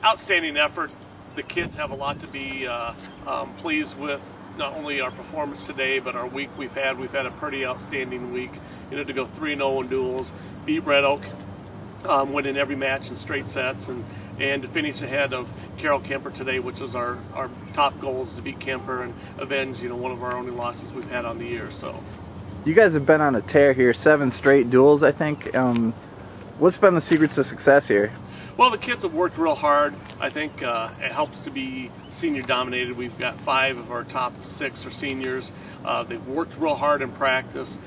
outstanding effort. The kids have a lot to be pleased with. Not only our performance today, but our week we've had. We've had a pretty outstanding week. To go 3-0 in duels, beat Red Oak, winning every match in straight sets, and to finish ahead of Carroll Kemper today, which was our top goal, is to beat Kemper and avenge one of our only losses we've had on the year. So you guys have been on a tear here, 7 straight duels, I think. What's been the secret to success here? Well, the kids have worked real hard. I think it helps to be senior dominated. We've got 5 of our top 6 are seniors. They've worked real hard in practice.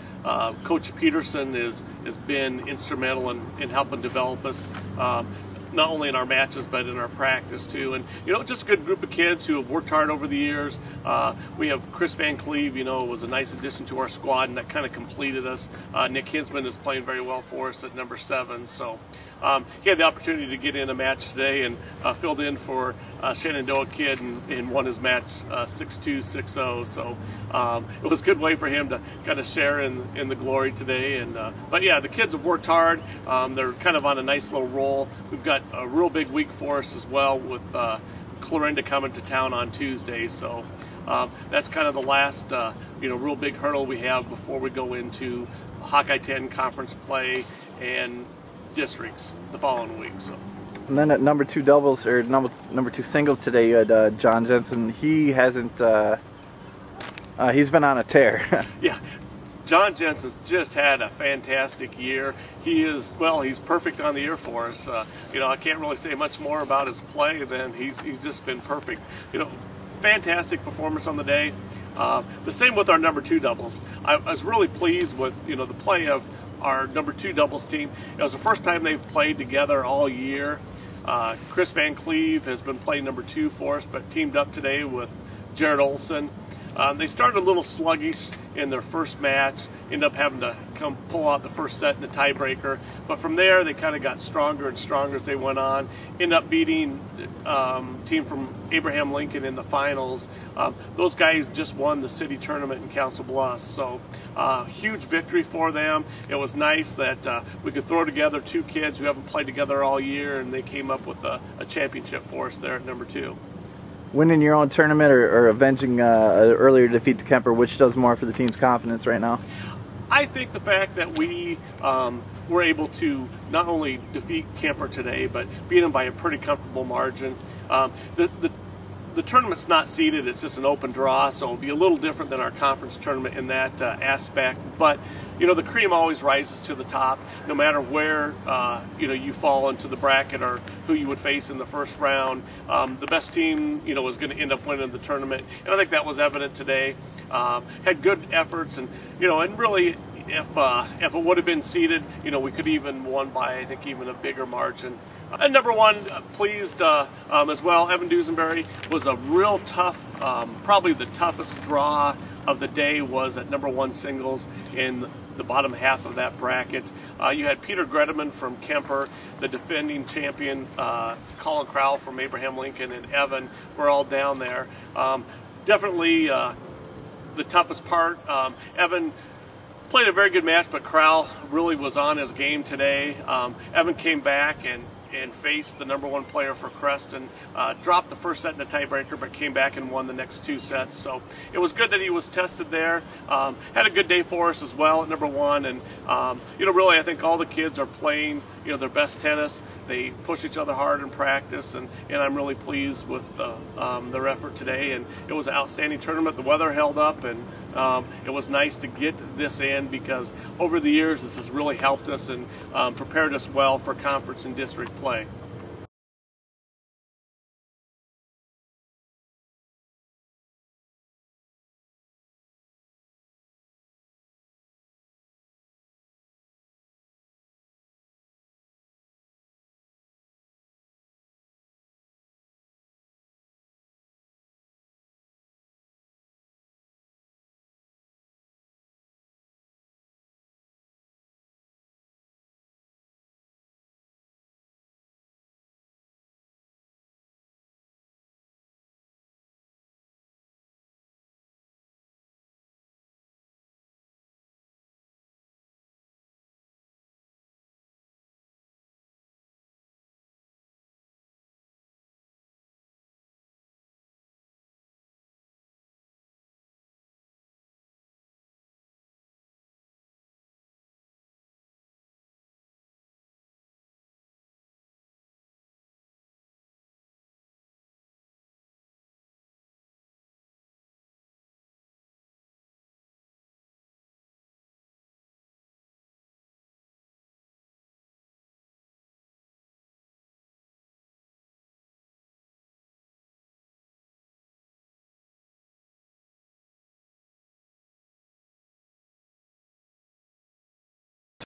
Coach Peterson has been instrumental in helping develop us, not only in our matches but in our practice too. And just a good group of kids who have worked hard over the years. We have Chris Van Cleve, was a nice addition to our squad, and that kind of completed us. Nick Hinsman is playing very well for us at number 7. So he had the opportunity to get in a match today and filled in for Shenandoah Kid and won his match 6-2, 6-0. So it was a good way for him to kind of share in the glory today. And but yeah, the kids have worked hard. They're kind of on a nice little roll. We've got a real big week for us as well with Clarinda coming to town on Tuesday. So that's kind of the last real big hurdle we have before we go into Hawkeye 10 conference play and districts the following week. So. And then at number 2 doubles, or number 2 singles today, you had John Jensen. He hasn't, he's been on a tear. Yeah, John Jensen's just had a fantastic year. He's perfect on the year for us. I can't really say much more about his play than he's just been perfect. Fantastic performance on the day. The same with our number 2 doubles. I was really pleased with the play of our number 2 doubles team. It was the first time they've played together all year. Chris Van Cleve has been playing number 2 for us, but teamed up today with Jared Olson. They started a little sluggish in their first match, ended up having to come pull out the first set in the tiebreaker. But from there, they kind of got stronger and stronger as they went on. Ended up beating team from Abraham Lincoln in the finals. Those guys just won the city tournament in Council Bluffs. So huge victory for them. It was nice that we could throw together 2 kids who haven't played together all year, and they came up with a championship for us there at number 2. Winning your own tournament or avenging an earlier defeat to Kemper, which does more for the team's confidence right now? I think the fact that we were able to not only defeat Kemper today, but beat them by a pretty comfortable margin. The tournament's not seeded, it's just an open draw, so it'll be a little different than our conference tournament in that aspect. But the cream always rises to the top, no matter where you fall into the bracket or who you would face in the first round. The best team is going to end up winning the tournament, and I think that was evident today. Had good efforts, and and really, if it would have been seeded, we could even won by, I think, even a bigger margin. And number 1, pleased as well. Evan Dusenberry was a real tough, probably the toughest draw of the day was at number 1 singles in the bottom half of that bracket. You had Peter Gredeman from Kemper, the defending champion, Colin Crowell from Abraham Lincoln, and Evan were all down there. Definitely the toughest part. Evan played a very good match, but Crowell really was on his game today. Evan came back and faced the number 1 player for Creston, dropped the first set in the tiebreaker, but came back and won the next 2 sets. So it was good that he was tested there. Had a good day for us as well at number 1, and really I think all the kids are playing their best tennis. They push each other hard in practice, and I'm really pleased with their effort today. And it was an outstanding tournament. The weather held up, and it was nice to get this in, because over the years this has really helped us and prepared us well for conference and district play.